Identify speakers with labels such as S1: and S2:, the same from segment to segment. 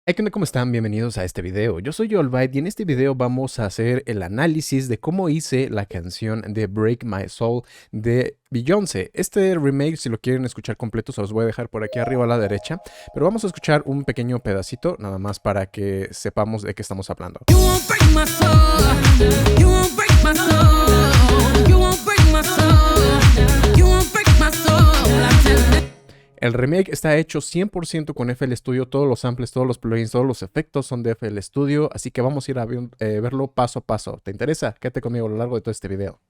S1: Hey, ¿qué onda? ¿Cómo están? Bienvenidos a este video. Yo soy Olbyte y en este video vamos a hacer el análisis de cómo hice la canción de Break My Soul de Beyoncé. Este remake, si lo quieren escuchar completo, se los voy a dejar por aquí arriba a la derecha, pero vamos a escuchar un pequeño pedacito, nada más para que sepamos de qué estamos hablando.
S2: You won't break my soul. You won't break my soul. You won't break my soul. You won't break my soul.
S1: El remake está hecho 100% con FL Studio, todos los samples, todos los plugins, todos los efectos son de FL Studio, así que vamos a ir a verlo paso a paso. ¿Te interesa? Quédate conmigo a lo largo de todo este video.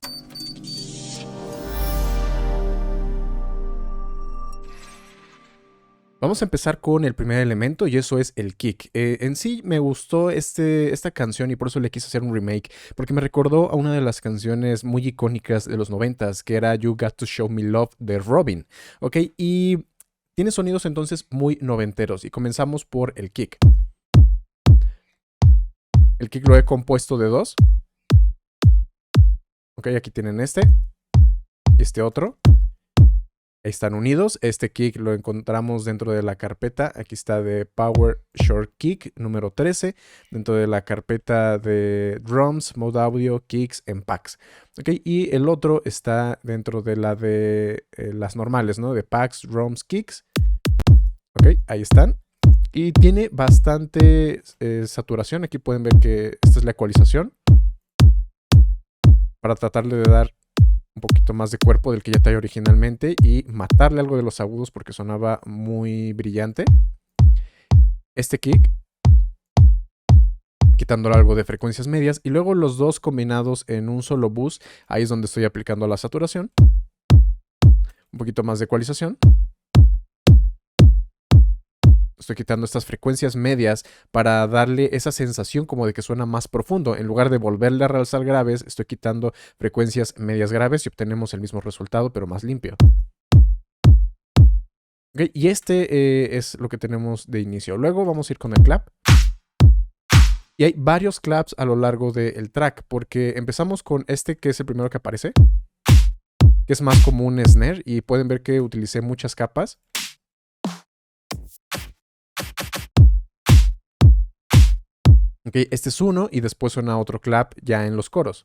S1: Vamos a empezar con el primer elemento y eso es el kick. En sí me gustó esta canción y por eso le quise hacer un remake, porque me recordó a una de las canciones muy icónicas de los 90s, que era You Got to Show Me Love de Robin. ¿Ok? Y tiene sonidos entonces muy noventeros y comenzamos por el kick. El kick lo he compuesto de dos. Ok, aquí tienen este otro. Ahí están unidos. Este kick lo encontramos dentro de la carpeta. Aquí está de Power Short Kick número 13. Dentro de la carpeta de Drums, Mode Audio, Kicks and Packs. Okay, y el otro está dentro de la de las normales, ¿no? De Packs, Drums, Kicks. Ok, ahí están. Y tiene bastante saturación. Aquí pueden ver que esta es la ecualización. Para tratarle de dar un poquito más de cuerpo del que ya trae originalmente y matarle algo de los agudos porque sonaba muy brillante. Este kick, quitándole algo de frecuencias medias y luego los dos combinados en un solo bus. Ahí es donde estoy aplicando la saturación. Un poquito más de ecualización. Estoy quitando estas frecuencias medias para darle esa sensación como de que suena más profundo. En lugar de volverle a realzar graves, estoy quitando frecuencias medias graves y obtenemos el mismo resultado, pero más limpio. Okay, y este es lo que tenemos de inicio. Luego vamos a ir con el clap. Y hay varios claps a lo largo del track, porque empezamos con este que es el primero que aparece, que es más como un snare, y pueden ver que utilicé muchas capas. Okay, este es uno y después suena otro clap ya en los coros.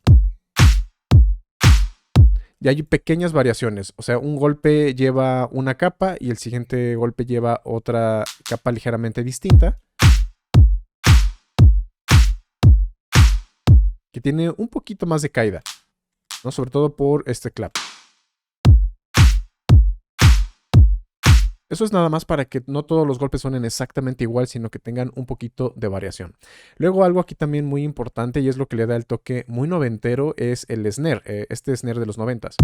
S1: Y hay pequeñas variaciones, o sea, un golpe lleva una capa y el siguiente golpe lleva otra capa ligeramente distinta. Que tiene un poquito más de caída, ¿no? Sobre todo por este clap. Eso es nada más para que no todos los golpes suenen exactamente igual, sino que tengan un poquito de variación. Luego algo aquí también muy importante y es lo que le da el toque muy noventero es el snare, este snare de los 90s.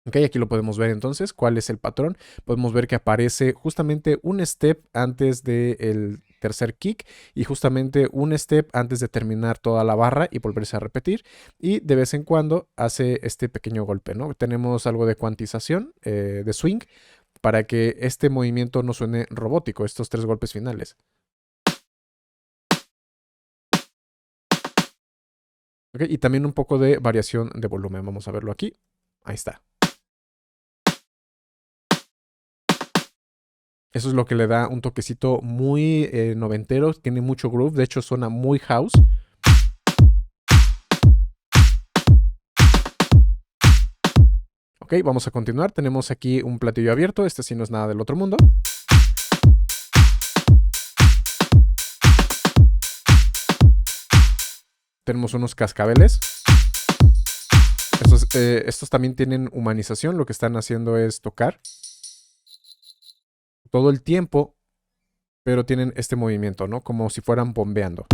S1: Ok, aquí lo podemos ver entonces. ¿Cuál es el patrón? Podemos ver que aparece justamente un step antes del tercer kick y justamente un step antes de terminar toda la barra y volverse a repetir. Y de vez en cuando hace este pequeño golpe, ¿no? Tenemos algo de cuantización, de swing, para que este movimiento no suene robótico, estos tres golpes finales. Ok, y también un poco de variación de volumen. Vamos a verlo aquí. Ahí está. Eso es lo que le da un toquecito muy noventero, tiene mucho groove, de hecho suena muy house. Ok, vamos a continuar, tenemos aquí un platillo abierto, este sí no es nada del otro mundo. Tenemos unos cascabeles. Estos también tienen humanización, lo que están haciendo es tocar todo el tiempo, pero tienen este movimiento, ¿no? Como si fueran bombeando.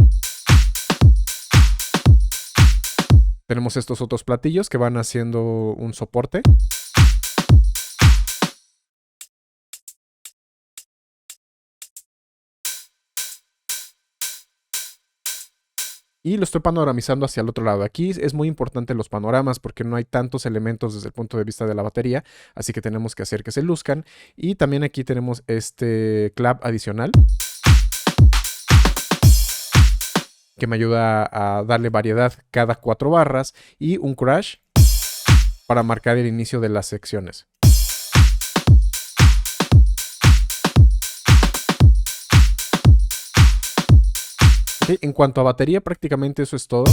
S1: Tenemos estos otros platillos que van haciendo un soporte. Y lo estoy panoramizando hacia el otro lado. Aquí es muy importante los panoramas porque no hay tantos elementos desde el punto de vista de la batería. Así que tenemos que hacer que se luzcan. Y también aquí tenemos este clap adicional, que me ayuda a darle variedad cada 4 barras. Y un crash para marcar el inicio de las secciones. En cuanto a batería, prácticamente eso es todo.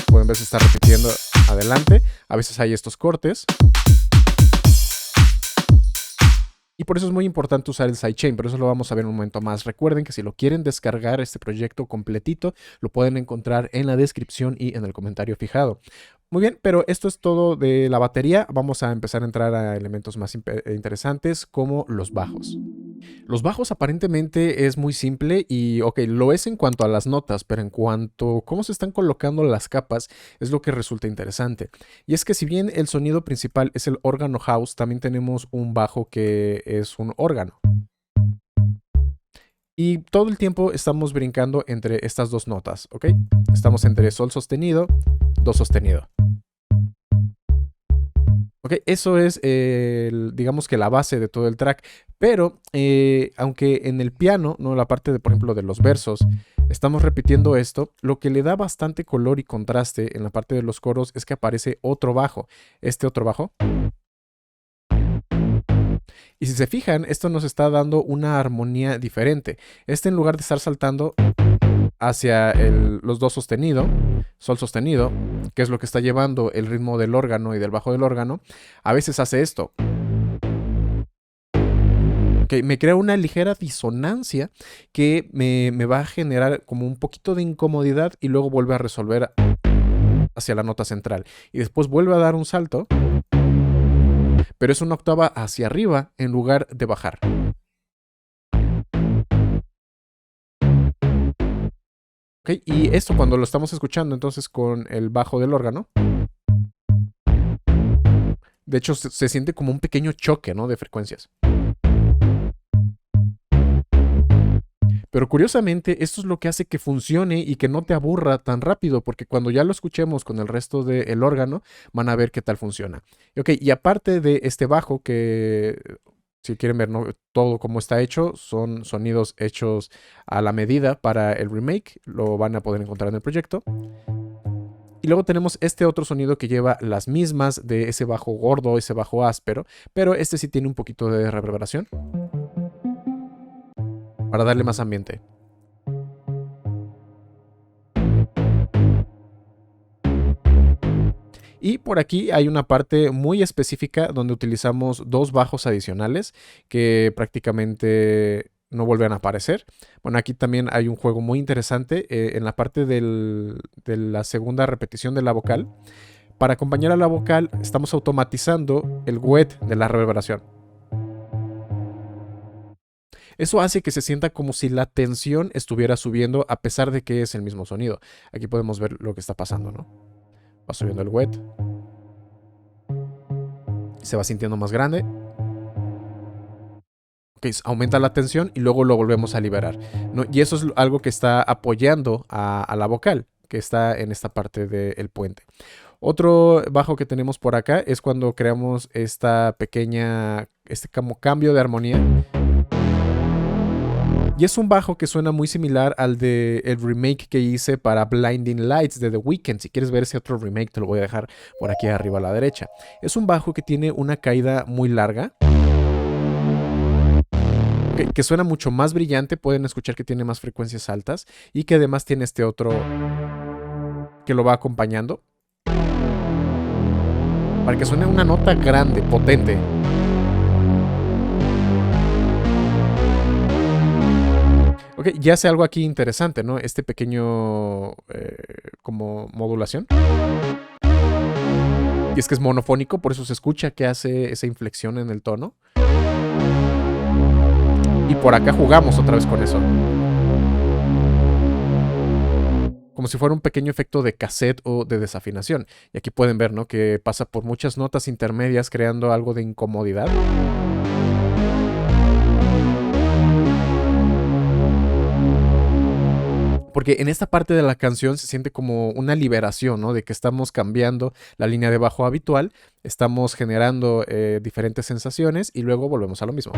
S1: Pueden ver, se está repitiendo adelante. A veces hay estos cortes. Y por eso es muy importante usar el sidechain, pero eso lo vamos a ver un momento más. Recuerden que si lo quieren descargar este proyecto completito, lo pueden encontrar en la descripción y en el comentario fijado. Muy bien, pero esto es todo de la batería. Vamos a empezar a entrar a elementos más interesantes como los bajos. Los bajos aparentemente es muy simple y, ok, lo es en cuanto a las notas, pero en cuanto a cómo se están colocando las capas es lo que resulta interesante. Y es que si bien el sonido principal es el órgano house, también tenemos un bajo que es un órgano. Y todo el tiempo estamos brincando entre estas dos notas, ¿ok? Estamos entre sol sostenido, do sostenido. Ok, eso es, digamos que la base de todo el track. Pero, aunque en el piano, ¿no? La parte de, por ejemplo, de los versos, estamos repitiendo esto, lo que le da bastante color y contraste en la parte de los coros es que aparece otro bajo. Este otro bajo. Y si se fijan, esto nos está dando una armonía diferente. Este, en lugar de estar saltando hacia los do sostenido, sol sostenido, que es lo que está llevando el ritmo del órgano y del bajo del órgano, a veces hace esto. Okay, me crea una ligera disonancia que me va a generar como un poquito de incomodidad y luego vuelve a resolver hacia la nota central. Y después vuelve a dar un salto, pero es una octava hacia arriba en lugar de bajar. Okay, y esto cuando lo estamos escuchando entonces con el bajo del órgano, de hecho se siente como un pequeño choque, ¿no? De frecuencias. Pero curiosamente, esto es lo que hace que funcione y que no te aburra tan rápido, porque cuando ya lo escuchemos con el resto del órgano, van a ver qué tal funciona. Ok, y aparte de este bajo, que si quieren ver, ¿no? Todo como está hecho, son sonidos hechos a la medida para el remake, lo van a poder encontrar en el proyecto. Y luego tenemos este otro sonido que lleva las mismas de ese bajo gordo, ese bajo áspero, pero este sí tiene un poquito de reverberación para darle más ambiente. Y por aquí hay una parte muy específica donde utilizamos dos bajos adicionales que prácticamente no vuelven a aparecer. Bueno, aquí también hay un juego muy interesante en la parte de la segunda repetición de la vocal. Para acompañar a la vocal estamos automatizando el wet de la reverberación. Eso hace que se sienta como si la tensión estuviera subiendo a pesar de que es el mismo sonido. Aquí podemos ver lo que está pasando, ¿no? Va subiendo el wet. Se va sintiendo más grande. Okay, aumenta la tensión y luego lo volvemos a liberar, ¿no? Y eso es algo que está apoyando a la vocal, que está en esta parte del puente. Otro bajo que tenemos por acá es cuando creamos esta pequeña, como cambio de armonía. Y es un bajo que suena muy similar al del remake que hice para Blinding Lights de The Weeknd. Si quieres ver ese otro remake, te lo voy a dejar por aquí arriba a la derecha. Es un bajo que tiene una caída muy larga, que suena mucho más brillante. Pueden escuchar que tiene más frecuencias altas y que además tiene este otro que lo va acompañando para que suene una nota grande, potente. Ok, ya hace algo aquí interesante, ¿no? Este pequeño como modulación. Y es que es monofónico, por eso se escucha que hace esa inflexión en el tono. Y por acá jugamos otra vez con eso. Como si fuera un pequeño efecto de cassette o de desafinación. Y aquí pueden ver, ¿no? Que pasa por muchas notas intermedias creando algo de incomodidad. Porque en esta parte de la canción se siente como una liberación, ¿no? De que estamos cambiando la línea de bajo habitual, estamos generando diferentes sensaciones y luego volvemos a lo mismo.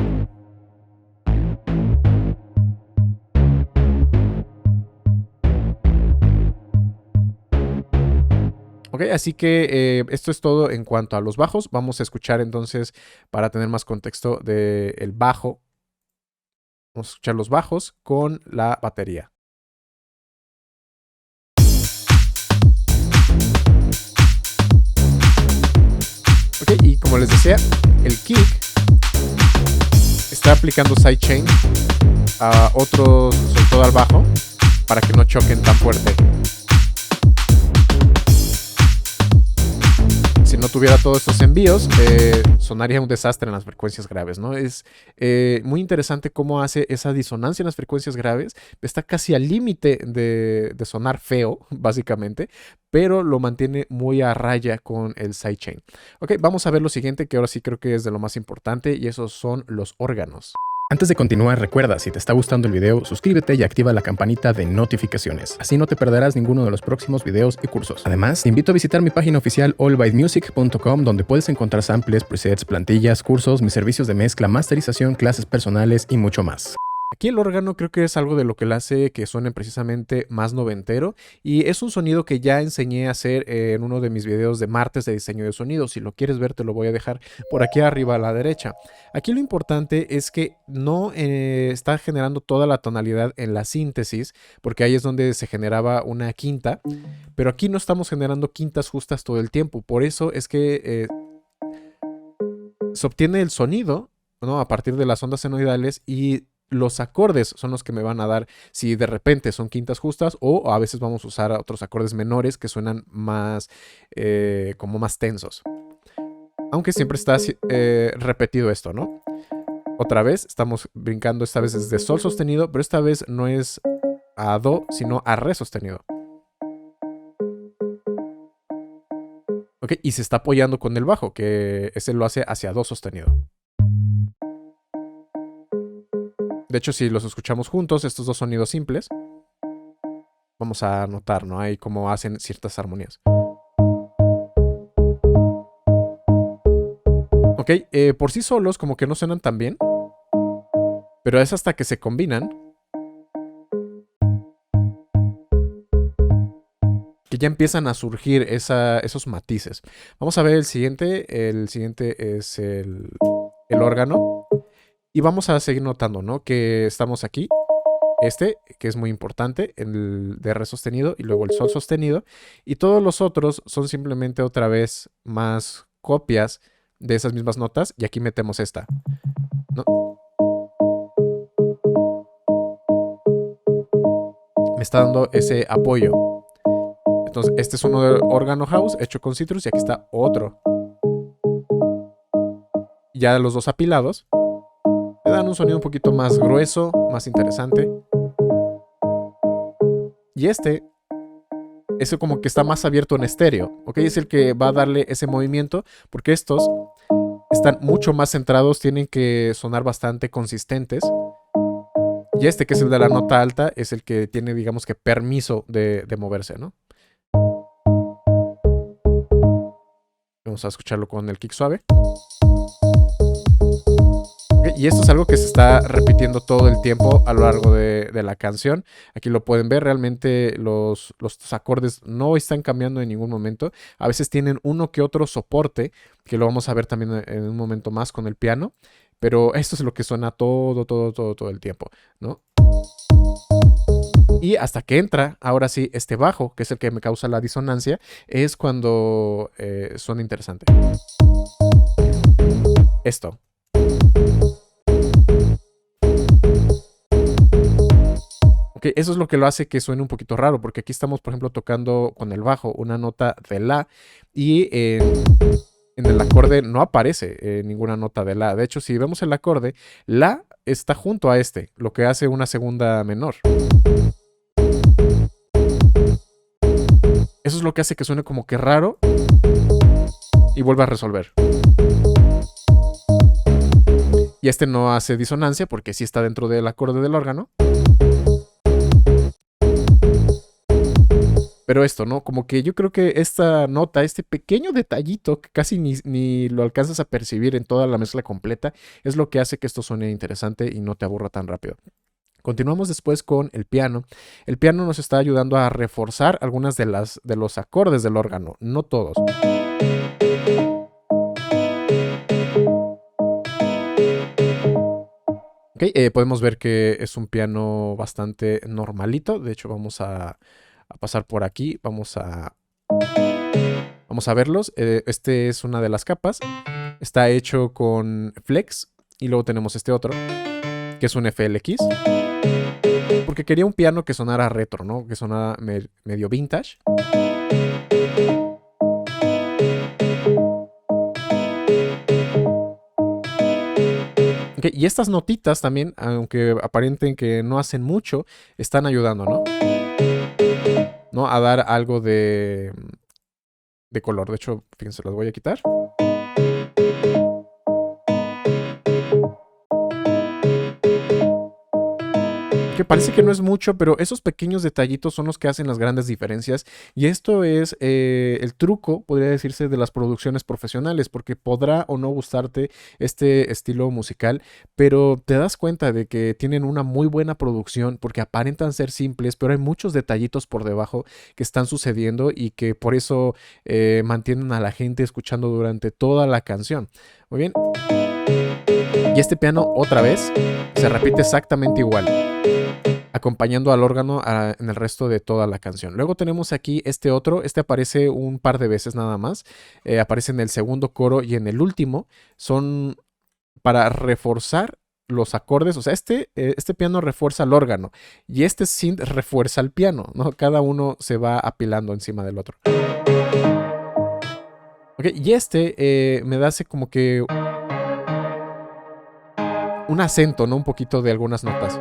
S1: Ok, así que esto es todo en cuanto a los bajos. Vamos a escuchar entonces, para tener más contexto, del bajo Vamos a escuchar los bajos con la batería. Ok, y como les decía, el kick está aplicando sidechain a otros, sobre todo al bajo, para que no choquen tan fuerte. Si no tuviera todos estos envíos, sonaría un desastre en las frecuencias graves, ¿no? Es muy interesante cómo hace esa disonancia en las frecuencias graves. Está casi al límite de sonar feo, básicamente, pero lo mantiene muy a raya con el sidechain. Ok, vamos a ver lo siguiente, que ahora sí creo que es de lo más importante, y esos son los órganos.
S3: Antes de continuar, recuerda, si te está gustando el video, suscríbete y activa la campanita de notificaciones. Así no te perderás ninguno de los próximos videos y cursos. Además, te invito a visitar mi página oficial allbymusic.com, donde puedes encontrar samples, presets, plantillas, cursos, mis servicios de mezcla, masterización, clases personales y mucho más.
S1: Aquí el órgano creo que es algo de lo que le hace que suene precisamente más noventero, y es un sonido que ya enseñé a hacer en uno de mis videos de martes de diseño de sonido. Si lo quieres ver, te lo voy a dejar por aquí arriba a la derecha. Aquí lo importante es que no está generando toda la tonalidad en la síntesis, porque ahí es donde se generaba una quinta, pero aquí no estamos generando quintas justas todo el tiempo. Por eso es que se obtiene el sonido, ¿no?, a partir de las ondas senoidales, y los acordes son los que me van a dar si de repente son quintas justas, o a veces vamos a usar otros acordes menores que suenan más como más tensos. Aunque siempre está repetido esto, ¿no? Otra vez estamos brincando, esta vez es de sol sostenido, pero esta vez no es a do, sino a re sostenido. Ok, y se está apoyando con el bajo, que ese lo hace hacia do sostenido. De hecho, si los escuchamos juntos, estos dos sonidos simples, vamos a notar, ¿no? Ahí cómo hacen ciertas armonías. Ok, por sí solos como que no suenan tan bien, pero es hasta que se combinan que ya empiezan a surgir esos matices. Vamos a ver el siguiente. El siguiente es el órgano. Y vamos a seguir notando, ¿no?, que estamos aquí. Que es muy importante, el de re sostenido, y luego el sol sostenido. Y todos los otros son simplemente otra vez más copias de esas mismas notas. Y aquí metemos esta, ¿no? Me está dando ese apoyo. Entonces, este es uno de órgano house hecho con Citrus, y aquí está otro. Ya los dos apilados le dan un sonido un poquito más grueso, más interesante. Y ese como que está más abierto en estéreo, ¿ok? Es el que va a darle ese movimiento, porque estos están mucho más centrados, tienen que sonar bastante consistentes. Y que es el de la nota alta, es el que tiene, digamos que, permiso de moverse, ¿no? Vamos a escucharlo con el kick suave. Y esto es algo que se está repitiendo todo el tiempo a lo largo de la canción. Aquí lo pueden ver, realmente los acordes no están cambiando en ningún momento. A veces tienen uno que otro soporte, que lo vamos a ver también en un momento más con el piano. Pero esto es lo que suena todo el tiempo, ¿no? Y hasta que entra, ahora sí, este bajo, que es el que me causa la disonancia, es cuando suena interesante. Esto. Ok, eso es lo que lo hace que suene un poquito raro, porque aquí estamos, por ejemplo, tocando con el bajo una nota de la, y en el acorde no aparece ninguna nota de la. De hecho, si vemos el acorde, la está junto a lo que hace una segunda menor. Eso es lo que hace que suene como que raro y vuelva a resolver. Y no hace disonancia porque sí está dentro del acorde del órgano. Pero esto, ¿no? Como que yo creo que esta nota, este pequeño detallito que casi ni lo alcanzas a percibir en toda la mezcla completa, es lo que hace que esto suene interesante y no te aburra tan rápido. Continuamos después con el piano. El piano nos está ayudando a reforzar algunas de los acordes del órgano, no todos. Ok, podemos ver que es un piano bastante normalito. De hecho, vamos a pasar por aquí. Vamos a verlos. Este es una de las capas. Está hecho con flex. Y luego tenemos este otro, que es un FLX. Porque quería un piano que sonara retro, ¿no? Que sonara medio vintage. Okay, y estas notitas también, aunque aparenten que no hacen mucho, están ayudando, ¿no? A dar algo de color. De hecho, fíjense, las voy a quitar. Que parece que no es mucho, pero esos pequeños detallitos son los que hacen las grandes diferencias. Y esto es el truco, podría decirse, de las producciones profesionales, porque podrá o no gustarte este estilo musical, pero te das cuenta de que tienen una muy buena producción, porque aparentan ser simples, pero hay muchos detallitos por debajo que están sucediendo y que por eso mantienen a la gente escuchando durante toda la canción. Muy bien. Y este piano otra vez se repite exactamente igual, acompañando al órgano en el resto de toda la canción. Luego tenemos aquí este otro. Este aparece un par de veces nada más. Aparece en el segundo coro y en el último. Son para reforzar los acordes. O sea, este piano refuerza el órgano y este synth refuerza el piano, ¿no? Cada uno se va apilando encima del otro. Okay, y este me da así como que un acento, ¿no? Un poquito de algunas notas.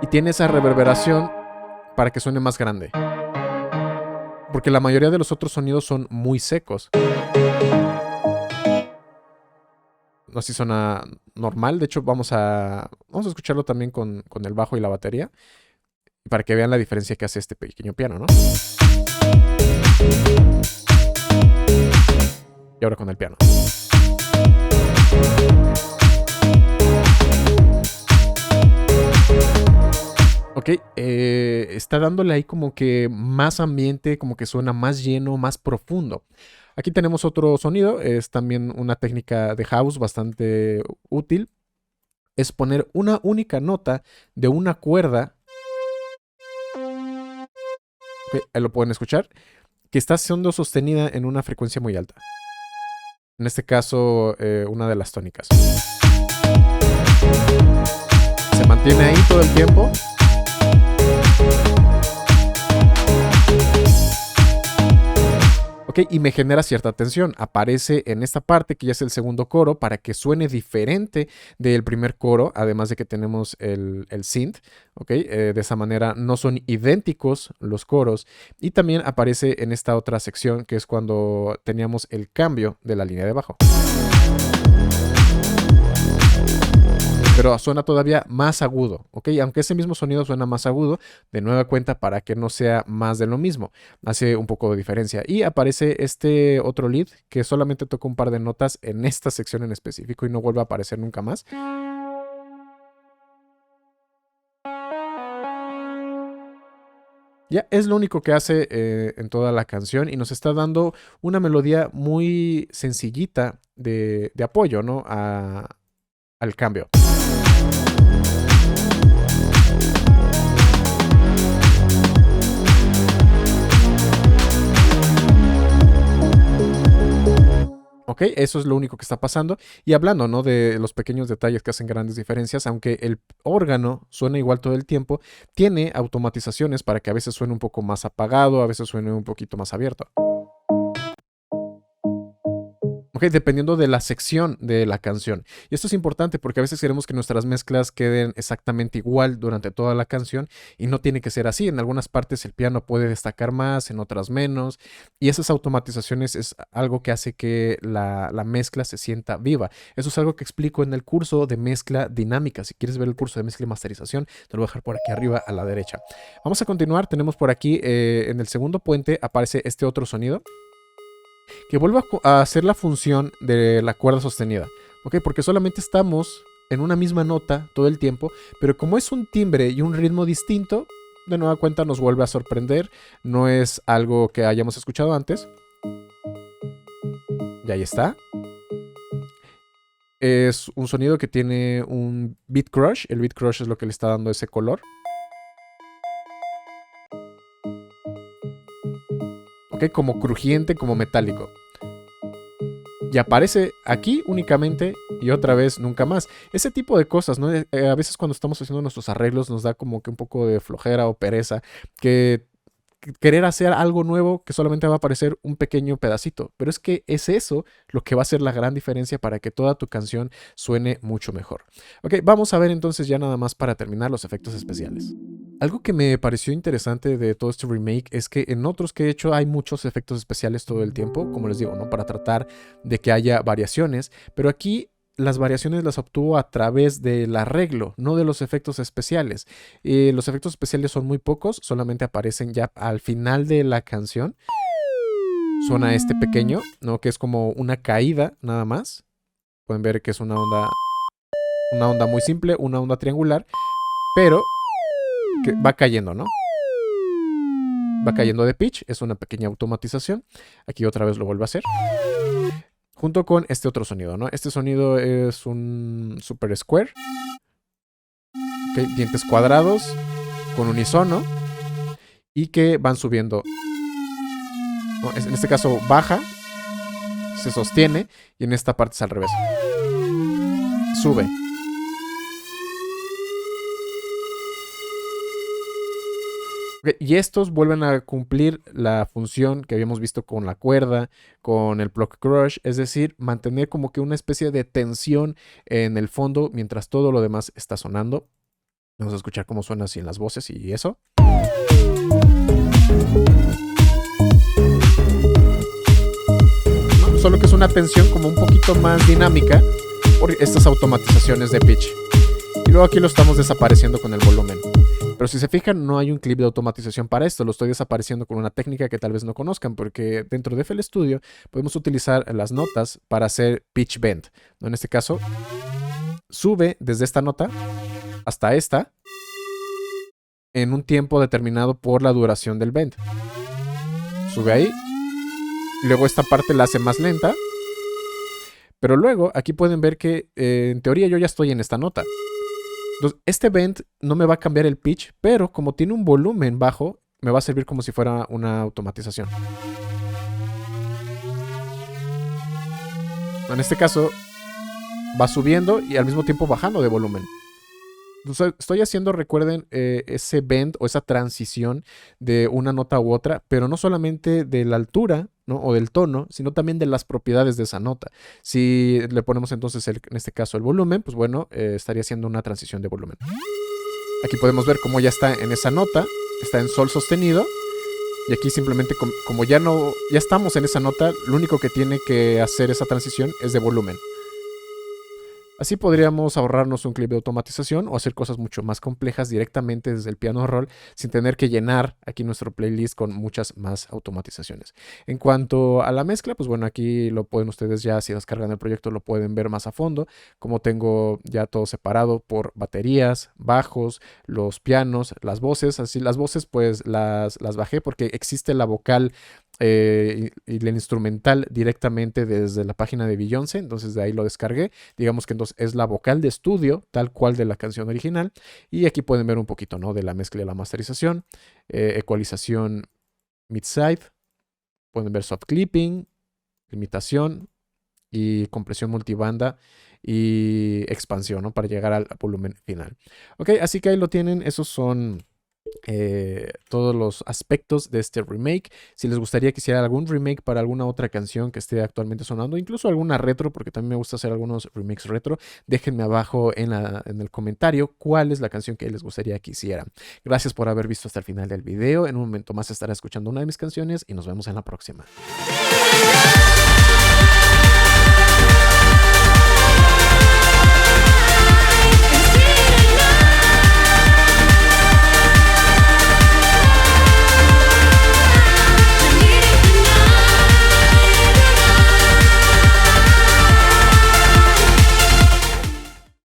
S1: Y tiene esa reverberación para que suene más grande. Porque la mayoría de los otros sonidos son muy secos. No sé si suena normal. De hecho, vamos a escucharlo también con el bajo y la batería. Para que vean la diferencia que hace este pequeño piano, ¿no? Y ahora con el piano. Ok, está dándole ahí como que más ambiente, como que suena más lleno, más profundo. Aquí tenemos otro sonido, es también una técnica de house bastante útil. Es poner una única nota de una cuerda. Okay, ahí lo pueden escuchar, que está siendo sostenida en una frecuencia muy alta. En este caso, una de las tónicas. Se mantiene ahí todo el tiempo. Ok, y me genera cierta tensión. Aparece en esta parte, que ya es el segundo coro, para que suene diferente del primer coro, además de que tenemos el synth. Ok, de esa manera no son idénticos los coros. Y también aparece en esta otra sección, que es cuando teníamos el cambio de la línea de bajo. Pero suena todavía más agudo, ¿ok? Aunque ese mismo sonido suena más agudo, de nueva cuenta para que no sea más de lo mismo. Hace un poco de diferencia. Y aparece este otro lead que solamente toca un par de notas en esta sección en específico y no vuelve a aparecer nunca más. Ya, es lo único que hace en toda la canción y nos está dando una melodía muy sencillita de apoyo, ¿no? Al cambio. Ok, eso es lo único que está pasando. Y hablando, ¿no? De los pequeños detalles que hacen grandes diferencias, aunque el órgano suena igual todo el tiempo, tiene automatizaciones para que a veces suene un poco más apagado, a veces suene un poquito más abierto. Ok, dependiendo de la sección de la canción. Y esto es importante porque a veces queremos que nuestras mezclas queden exactamente igual durante toda la canción y no tiene que ser así. En algunas partes el piano puede destacar más, en otras menos. Y esas automatizaciones es algo que hace que la mezcla se sienta viva. Eso es algo que explico en el curso de mezcla dinámica. Si quieres ver el curso de mezcla y masterización, te lo voy a dejar por aquí arriba a la derecha. Vamos a continuar. Tenemos por aquí en el segundo puente aparece este otro sonido que vuelva a hacer la función de la cuerda sostenida, ¿ok? Porque solamente estamos en una misma nota todo el tiempo, pero como es un timbre y un ritmo distinto, de nueva cuenta nos vuelve a sorprender, no es algo que hayamos escuchado antes. Y ahí está. Es un sonido que tiene un beat crush. El beat crush es lo que le está dando ese color. Ok, como crujiente, como metálico. Y aparece aquí únicamente y otra vez nunca más. Ese tipo de cosas, ¿no? A veces cuando estamos haciendo nuestros arreglos nos da como que un poco de flojera o pereza que querer hacer algo nuevo que solamente va a aparecer un pequeño pedacito. Pero es que es eso lo que va a hacer la gran diferencia para que toda tu canción suene mucho mejor. Ok, vamos a ver entonces ya nada más para terminar los efectos especiales. Algo que me pareció interesante de todo este remake es que en otros que he hecho hay muchos efectos especiales todo el tiempo, como les digo, ¿no? Para tratar de que haya variaciones, pero aquí las variaciones las obtuvo a través del arreglo, no de los efectos especiales. Los efectos especiales son muy pocos, solamente aparecen ya al final de la canción. Suena este pequeño, ¿no? Que es como una caída nada más. Pueden ver que es una onda muy simple, una onda triangular, pero que va cayendo, ¿no? Va cayendo de pitch, es una pequeña automatización. Aquí otra vez lo vuelvo a hacer. Junto con este otro sonido, ¿no? Este sonido es un super square. Okay, dientes cuadrados con unisono y que van subiendo. No, en este caso baja, se sostiene y en esta parte es al revés. Sube. Y estos vuelven a cumplir la función que habíamos visto con la cuerda, con el pluck crush, es decir, mantener como que una especie de tensión en el fondo mientras todo lo demás está sonando. Vamos a escuchar cómo suena así en las voces y eso. No, solo que es una tensión como un poquito más dinámica por estas automatizaciones de pitch. Y luego aquí lo estamos desapareciendo con el volumen. Pero si se fijan, no hay un clip de automatización para esto. Lo estoy desapareciendo con una técnica que tal vez no conozcan, porque dentro de FL Studio podemos utilizar las notas para hacer pitch bend, ¿no? En este caso, sube desde esta nota hasta esta en un tiempo determinado por la duración del bend. Sube ahí. Luego esta parte la hace más lenta. Pero luego aquí pueden ver que en teoría yo ya estoy en esta nota. Entonces, este bend no me va a cambiar el pitch, pero como tiene un volumen bajo, me va a servir como si fuera una automatización. En este caso, va subiendo y al mismo tiempo bajando de volumen. Entonces, estoy haciendo, recuerden, ese bend o esa transición de una nota u otra, pero no solamente de la altura, ¿no? O del tono, sino también de las propiedades de esa nota. Si le ponemos entonces, en este caso, el volumen, pues bueno, estaría haciendo una transición de volumen. Aquí podemos ver cómo ya está en esa nota, está en sol sostenido, y aquí simplemente como ya estamos en esa nota, lo único que tiene que hacer esa transición es de volumen. Así podríamos ahorrarnos un clip de automatización o hacer cosas mucho más complejas directamente desde el piano roll sin tener que llenar aquí nuestro playlist con muchas más automatizaciones. En cuanto a la mezcla, pues bueno, aquí lo pueden ustedes ya, si descargan el proyecto, lo pueden ver más a fondo, como tengo ya todo separado por baterías, bajos, los pianos, las voces. Así las voces pues las bajé porque existe la vocal y el instrumental directamente desde la página de Beyoncé, entonces de ahí lo descargué. Digamos que entonces es la vocal de estudio, tal cual de la canción original, y aquí pueden ver un poquito, ¿no? De la mezcla y la masterización, ecualización mid-side, pueden ver soft clipping, limitación y compresión multibanda y expansión, ¿no? Para llegar al volumen final. Ok, así que ahí lo tienen, esos son todos los aspectos de este remake. Si les gustaría que hiciera algún remake para alguna otra canción que esté actualmente sonando, incluso alguna retro, porque también me gusta hacer algunos remakes retro, déjenme abajo en el comentario cuál es la canción que les gustaría que hiciera. Gracias por haber visto hasta el final del video. En un momento más estaré escuchando una de mis canciones y nos vemos en la próxima.